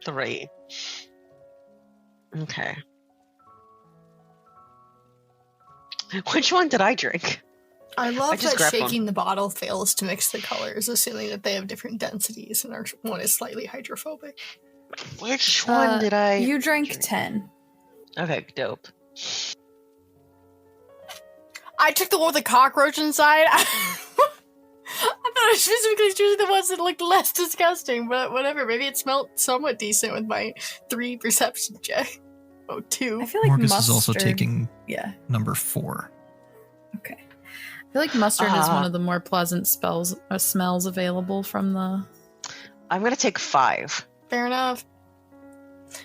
F: 3. Okay. Which one did I drink?
H: I love
F: just
H: that
F: grabbed
H: shaking the bottle fails to mix the colors, assuming that they have different densities and one is slightly hydrophobic.
F: Which one did I?
D: You drank 10.
F: Okay, dope.
H: I took the one with the cockroach inside. I thought I was specifically choosing the ones that looked less disgusting, but whatever. Maybe it smelled somewhat decent with my 3 perception check. Oh, 2.
D: I feel like
G: Morgus
D: mustard.
G: is also taking
D: Yeah.
G: number 4.
D: Okay. I feel like mustard is one of the more pleasant smells available from the.
F: I'm gonna take 5.
H: Fair enough.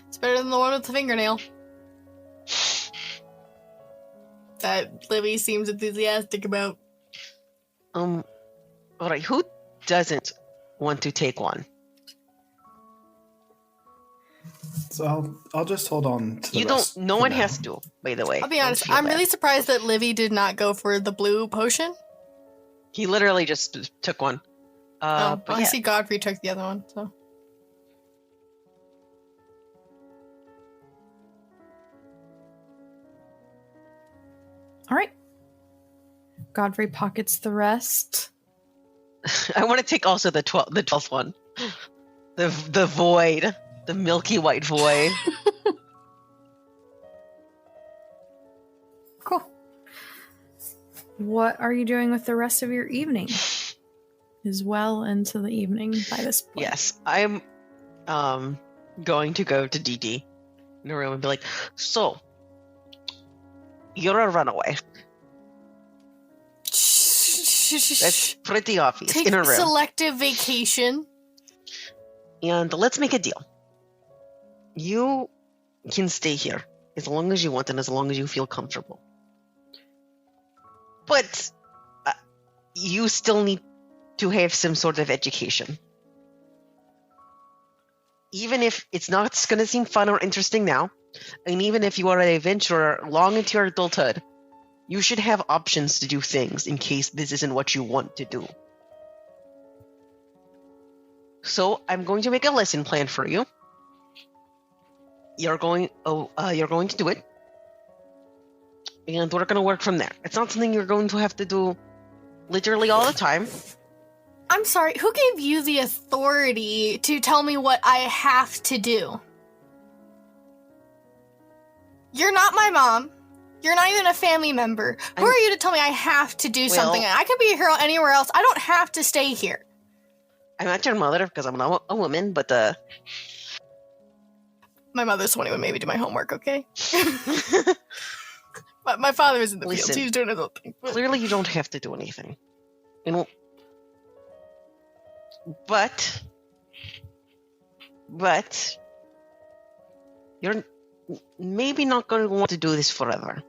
H: It's better than the one with the fingernail. That Libby seems enthusiastic about.
F: All right. Who doesn't want to take one?
E: So I'll just hold on to the
F: You
E: rest
F: don't. No
E: for
F: one
E: now.
F: has to. By the way,
H: I'll be
F: Don't
H: honest,
F: feel
H: I'm
F: bad.
H: really surprised that Livy did not go for the blue potion.
F: He literally just took one. But
H: I
F: yeah.
H: see Godfrey took the other one, so.
D: All right. Godfrey pockets the rest.
F: I want to take also the 12th one. The void. The milky white void.
D: Cool. What are you doing with the rest of your evening? is well into the evening by this point.
F: Yes, I'm going to go to DD in a room and be like, so, you're a runaway. That's pretty obvious.
B: Take
F: in a room.
B: selective vacation.
F: And let's make a deal. You can stay here as long as you want and as long as you feel comfortable. But you still need to have some sort of education. Even if it's not going to seem fun or interesting now, and even if you are an adventurer long into your adulthood, you should have options to do things in case this isn't what you want to do. So I'm going to make a lesson plan for you. You're going to do it, and we're going to work from there. It's not something you're going to have to do literally all the time.
B: I'm sorry, who gave you the authority to tell me what I have to do? You're not my mom. You're not even a family member. Who are you to tell me I have to do something? I could be a hero anywhere else. I don't have to stay here.
F: I'm not your mother because I'm not a woman, but
B: my mother's the one who would maybe do my homework, okay? But my father is in the field. He's doing his own thing.
F: Clearly you don't have to do anything. But you're maybe not going to want to do this forever.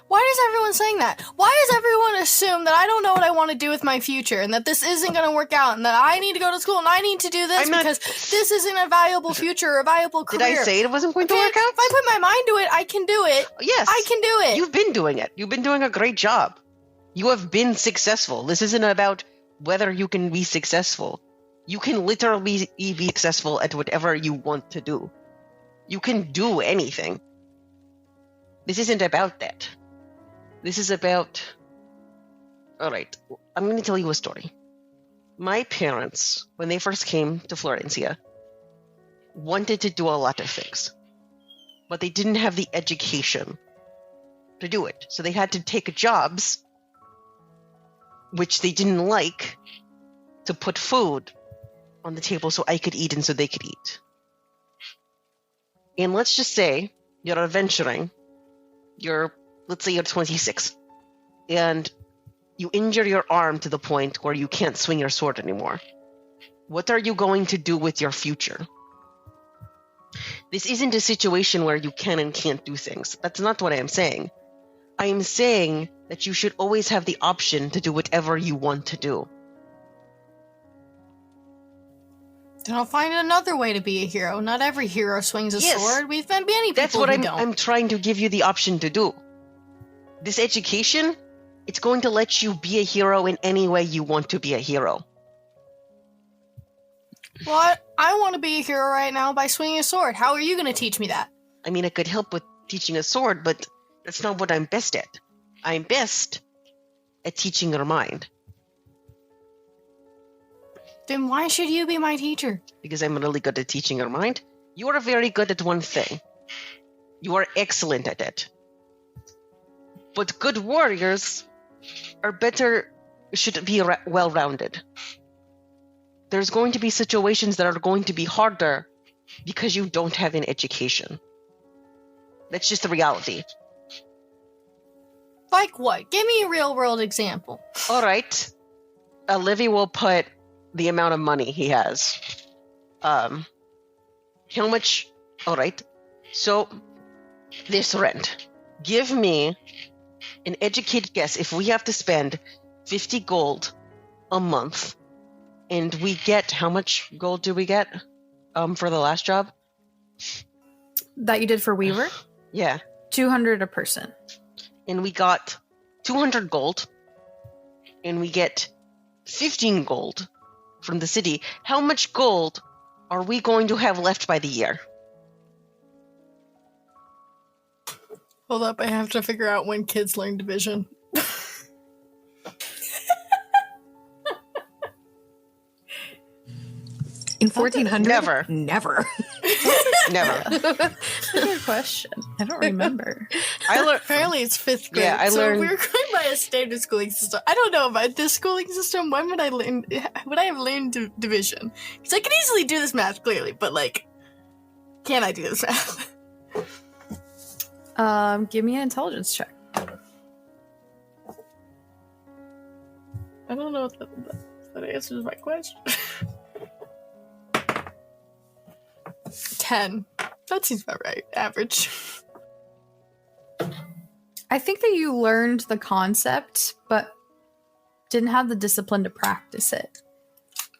B: Why is everyone saying that? Why does everyone assume that I don't know what I want to do with my future and that this isn't going to work out and that I need to go to school and I need to do this because this isn't a valuable future or a valuable career?
F: Did I say it wasn't going to work out?
B: If I put my mind to it, I can do it.
F: Yes.
B: I can do it.
F: You've been doing it. You've been doing a great job. You have been successful. This isn't about whether you can be successful. You can literally be successful at whatever you want to do. You can do anything. This isn't about that. This is about... Alright, I'm going to tell you a story. My parents, when they first came to Florencia, wanted to do a lot of things. But they didn't have the education to do it. So they had to take jobs which they didn't like to put food on the table so I could eat and so they could eat. And let's just say you're adventuring. Let's say you're 26 and you injure your arm to the point where you can't swing your sword anymore. What are you going to do with your future? This isn't a situation where you can and can't do things. That's not what I am saying. I am saying that you should always have the option to do whatever you want to do.
B: Then I'll find another way to be a hero. Not every hero swings a sword. We've been many people
F: That's what
B: who don't.
F: I'm trying to give you the option to do. This education, it's going to let you be a hero in any way you want to be a hero.
B: Well, I want to be a hero right now by swinging a sword. How are you going to teach me that?
F: I mean, I could help with teaching a sword, but that's not what I'm best at. I'm best at teaching your mind.
B: Then why should you be my teacher?
F: Because I'm really good at teaching your mind. You are very good at one thing. You are excellent at it. But good warriors should be well-rounded. There's going to be situations that are going to be harder because you don't have an education. That's just the reality.
B: Like what? Give me a real-world example.
F: All right. Livy will put the amount of money he has. How much? All right. So, this rent. Give me an educated guess. If we have to spend 50 gold a month, and we get, how much gold do we get for the last job?
D: That you did for Weaver?
F: Yeah.
D: 200 a person.
F: And we got 200 gold, and we get 15 gold from the city. How much gold are we going to have left by the year?
B: Hold up, I have to figure out when kids learn division.
C: In 1400?
F: Never.
C: Never.
D: Good question. I don't remember.
F: I learned.
B: Apparently it's 5th grade.
F: Yeah, I learned.
B: So we're going by
H: a standard schooling system. I don't know about this schooling system. When would I learn? Would I have learned division? Because I can easily do this math clearly, but like, can I do this math?
D: Give me an intelligence check.
H: I don't know if that answers my question. 10. That seems about right. Average.
D: I think that you learned the concept, but didn't have the discipline to practice it.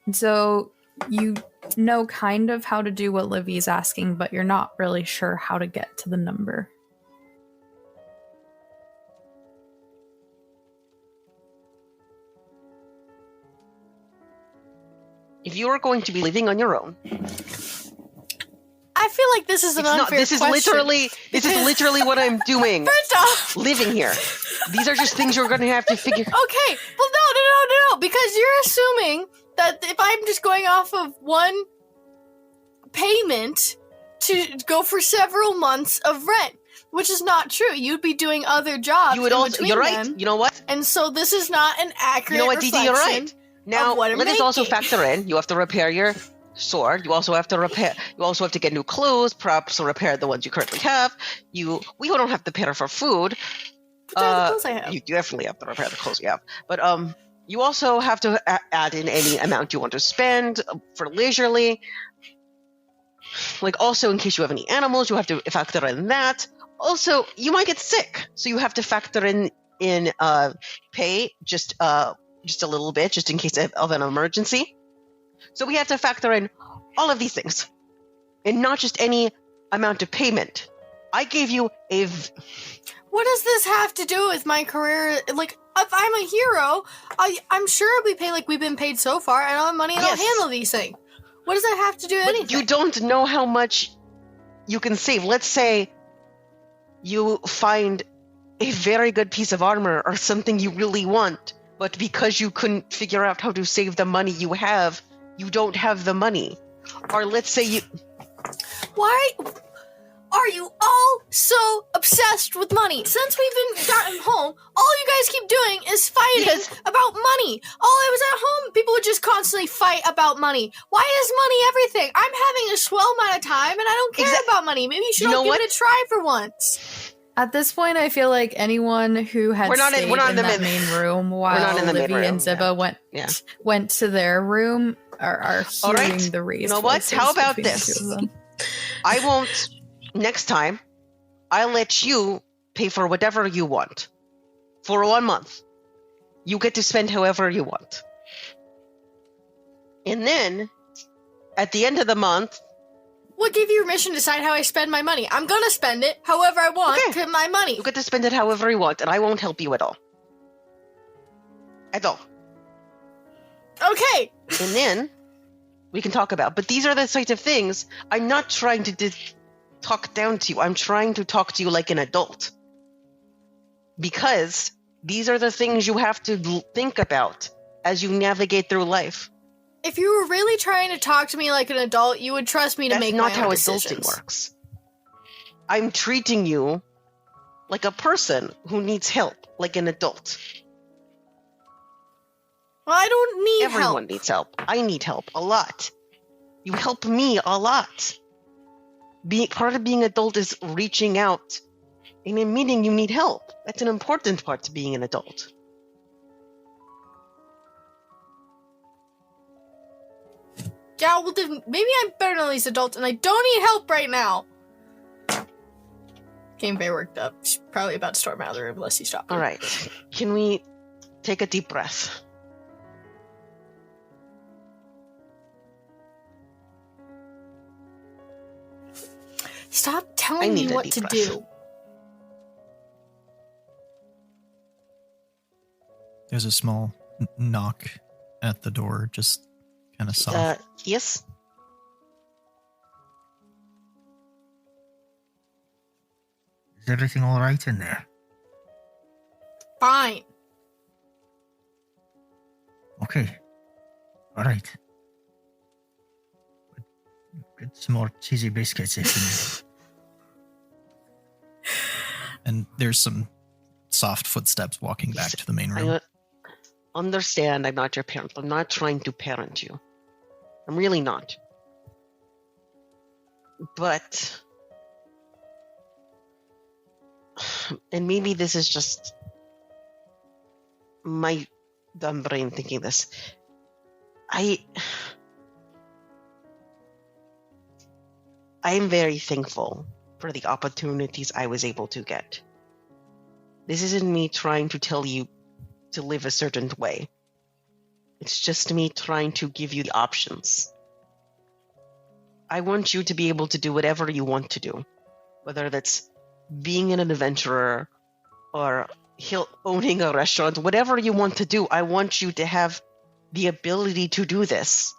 D: And so you know kind of how to do what Livy's asking, but you're not really sure how to get to the number.
F: If you are going to be living on your own,
H: I feel like this is an unfair
F: this is
H: question.
F: This is literally what I'm doing.
H: First off,
F: living here. These are just things you're going to have to figure.
H: Okay, well, no, because you're assuming that if I'm just going off of one payment to go for several months of rent, which is not true. You'd be doing other jobs.
F: You would
H: in
F: also.
H: between
F: You're right.
H: them,
F: You know what?
H: and so this is not an accurate.
F: You know what, Didi? You're right. Now
H: what I'm
F: let us also
H: making.
F: factor in. You have to repair your sword. You also have to repair. You also have to get new clothes. Perhaps repair the ones you currently have. We don't have to pay for food.
H: Which are the clothes I have.
F: You definitely have to repair the clothes you have. But you also have to add in any amount you want to spend for leisurely. Like also in case you have any animals, you have to factor in that. Also, you might get sick, so you have to factor in pay just a little bit, just in case of an emergency. So we have to factor in all of these things, and not just any amount of payment. I gave you
H: What does this have to do with my career? Like, if I'm a hero, I'm sure we pay like we've been paid so far. I don't have money and
F: Yes.
H: I'll handle these things. What does that have to do with
F: But
H: anything?
F: you don't know how much you can save. Let's say you find a very good piece of armor or something you really want, but because you couldn't figure out how to save the money you have, you don't have the money. Or let's say you...
H: Why are you all so obsessed with money? Since we've gotten home, all you guys keep doing is fighting
F: Because-
H: about money. I was at home, people would just constantly fight about money. Why is money everything? I'm having a swell amount of time and I don't care about money. Maybe you should
F: You know
H: give
F: what?
H: it a try for once.
D: At this point, I feel like anyone who had
F: We're not in-
D: stayed
F: we're not
D: in
F: in the
D: that
F: mid-
D: main room while
F: not in the
D: Livy
F: mid-room,
D: and Ziba
F: yeah.
D: went to their room are
F: All
D: hearing
F: right.
D: the raised
F: You know what?
D: voices
F: How about
D: between the
F: this?
D: two of them.
F: I won't... Next time, I'll let you pay for whatever you want. For 1 month. You get to spend however you want. And then, at the end of the month,
H: What gave you permission to decide how I spend my money? I'm gonna spend it however I want
F: Okay.
H: to my money.
F: you get to spend it however you want, and I won't help you at all. At all.
H: Okay.
F: And then, we can talk about. But these are the types of things. I'm not trying to talk down to you. I'm trying to talk to you like an adult. Because these are the things you have to think about as you navigate through life.
H: If you were really trying to talk to me like an adult, you would trust me to
F: That's
H: make
F: not
H: my
F: how
H: own
F: adulting
H: decisions.
F: works. I'm treating you like a person who needs help, like an adult.
H: Well, I don't need
F: Everyone
H: help.
F: needs help. I need help a lot. You help me a lot. Part of being adult is reaching out and admitting you need help. That's an important part to being an adult.
H: Yeah, well, then maybe I'm better than these adults, and I don't need help right now. Came very worked up. She's probably about to storm out of the room unless you stop.
F: All right. Can we take a deep breath?
H: Stop
F: I
H: telling me
F: need a
H: what
F: deep
H: to
F: breath.
H: do.
G: There's a small knock at the door, just kind of soft.
F: Yes?
G: Is everything all right in there?
H: Fine.
G: Okay. All right. Get some more cheesy biscuits if you need. And there's some soft footsteps walking back to the main room.
F: I understand I'm not your parent. I'm not trying to parent you. I'm really not. But... And maybe this is just my dumb brain thinking this. I am very thankful for the opportunities I was able to get. This isn't me trying to tell you to live a certain way. It's just me trying to give you the options. I want you to be able to do whatever you want to do, whether that's being an adventurer or owning a restaurant, whatever you want to do. I want you to have the ability to do this.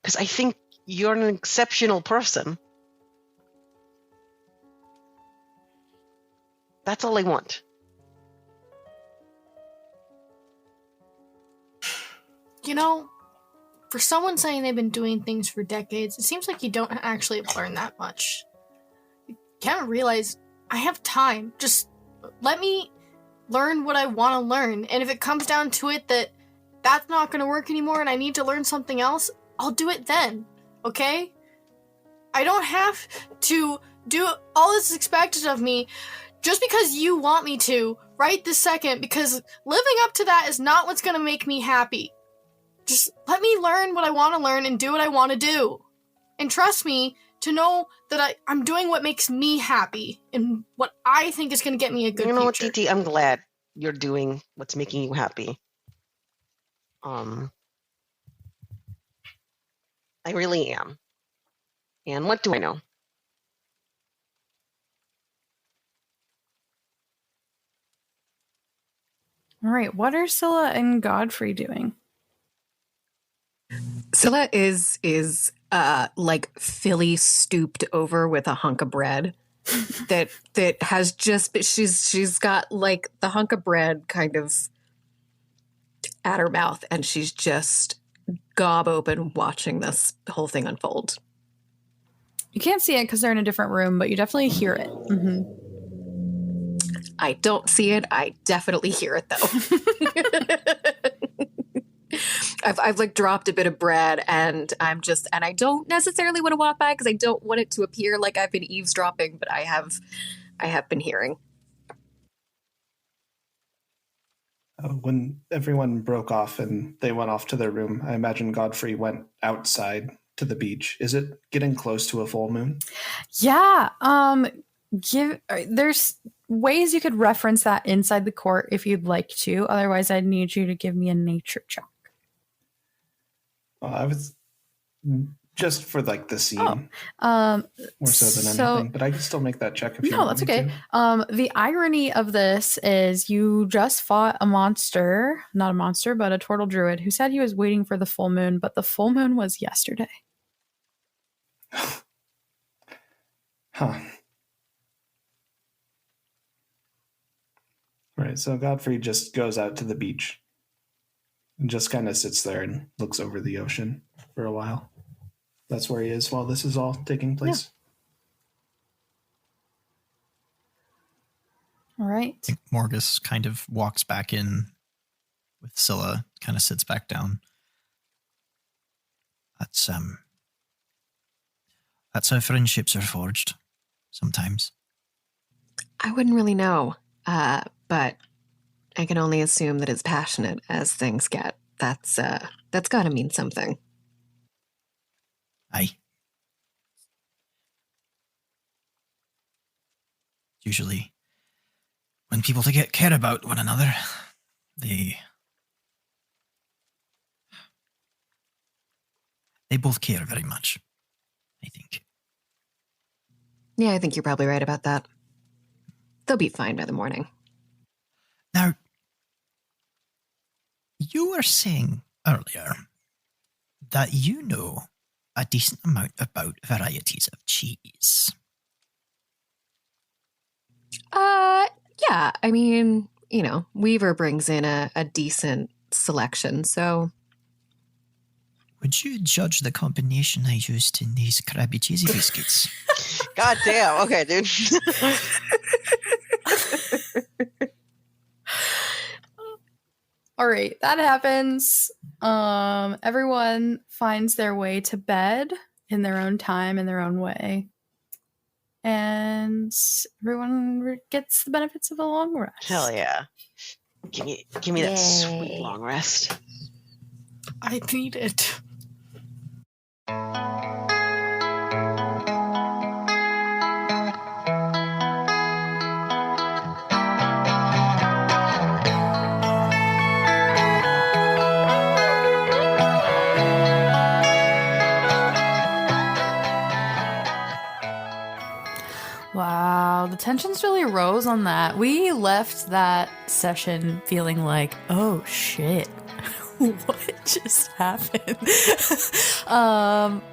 F: Because I think you're an exceptional person. That's all I want.
B: You know, for someone saying they've been doing things for decades, it seems like you don't actually have learned that much. You can't realize I have time. Just let me learn what I want to learn. And if it comes down to it that that's not going to work anymore and I need to learn something else, I'll do it then. Okay? I don't have to do all this expected of me just because you want me to right this second, because living up to that is not what's going to make me happy. Just let me learn what I want to learn and do what I want to do. And trust me to know that I'm doing what makes me happy and what I think is going to get me a good future.
F: You know what, TT? I'm glad you're doing what's making you happy. I really am. And what do I know?
D: All right, what are Scylla and Godfrey doing?
C: Scylla is like Philly stooped over with a hunk of bread that has just she's got like the hunk of bread kind of at her mouth, and she's just gob open watching this whole thing unfold.
D: You can't see it because they're in a different room, but you definitely hear it. Mm-hmm.
C: I don't see it. I definitely hear it though. I've like dropped a bit of bread, and I don't necessarily want to walk by because I don't want it to appear like I've been eavesdropping, but I have been hearing.
E: When everyone broke off and they went off to their room, I imagine Godfrey went outside to the beach. Is it getting close to a full moon?
D: Yeah. There's ways you could reference that inside the court if you'd like to. Otherwise, I'd need you to give me a nature check.
E: I was just for like the scene, more so than anything. But I can still make that check if you want.
D: No, that's okay. The irony of this is you just fought a monster, not a monster, but a turtle druid who said he was waiting for the full moon, but the full moon was yesterday.
E: Huh. Right, so Godfrey just goes out to the beach and just kind of sits there and looks over the ocean for a while. That's where he is while this is all taking place.
D: Yeah. All right.
G: I think Morgus kind of walks back in with Scylla, kind of sits back down. That's how friendships are forged sometimes.
C: I wouldn't really know, but I can only assume that as passionate as things get, that's got to mean something.
G: Aye. Usually, when people care about one another, they both care very much, I think.
C: Yeah, I think you're probably right about that. They'll be fine by the morning.
G: Now, you were saying earlier that you know a decent amount about varieties of cheese.
C: Yeah, I mean, Weaver brings in a decent selection, so...
G: Would you judge the combination I used in these Krabby Cheesy biscuits?
F: God damn. Okay, dude.
D: All right, that happens. Everyone finds their way to bed in their own time, in their own way. And everyone gets the benefits of a long rest.
F: Hell yeah. Give me that
C: Yay.
F: sweet long rest.
B: I need it.
D: Wow, the tensions really rose on that. We left that session feeling like, oh shit, what just happened?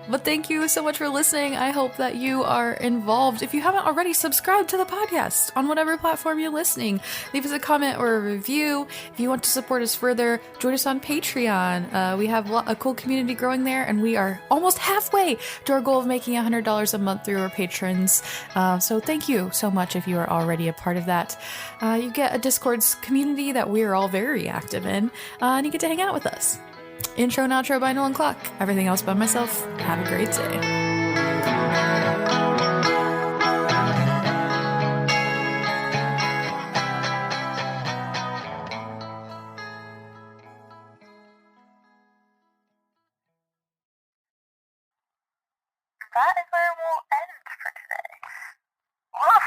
D: But thank you so much for listening. I hope that you are involved. If you haven't already, subscribe to the podcast on whatever platform you're listening. Leave us a comment or a review. If you want to support us further, join us on Patreon. We have a cool community growing there, and we are almost halfway to our goal of making $100 a month through our patrons. So thank you so much if you are already a part of that. You get a Discord's community that we are all very active in, and you get to hang out with us. Intro and outro by Nolan Clock. Everything else by myself. Have a great day.
I: That is where we'll end for today. Woof!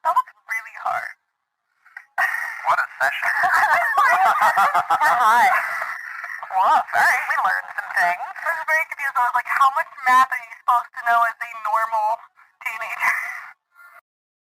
I: That was really hard. What a session. We're high. Woof. Alright, we learned some things. I was very confused. I was like, how much math are you supposed to know as a normal